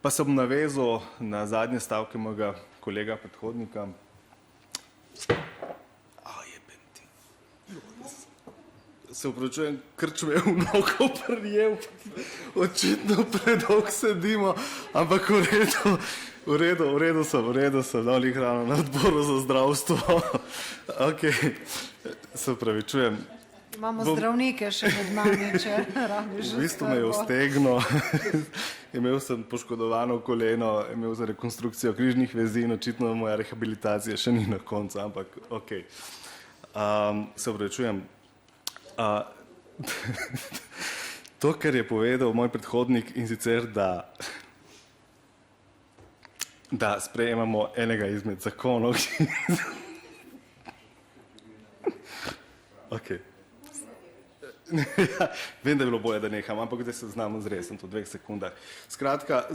Pa se bom navezal na zadnje stavke mojega kolega predhodnika. Se upravičujem, krč me je v nogo prijel, očitno predolgo sedimo, ampak v redu sem, lih ravno na odboru za zdravstvo. Ok, se upravičujem. Imamo zdravnike še med nami, če rabiš. V bistvu me je vstegno, imel sem poškodovano koleno, imel za rekonstrukcijo križnih vezi in očitno moja rehabilitacija še ni na koncu, ampak ok. Se upravičujem. To, kar je povedal moj predhodnik, in sicer, da sprejemamo enega izmed zakonov, ok. Ja, vem, da je bilo bolje, da neham, ampak zdaj se znamo zresti, sem to v 2 sekundah. Skratka,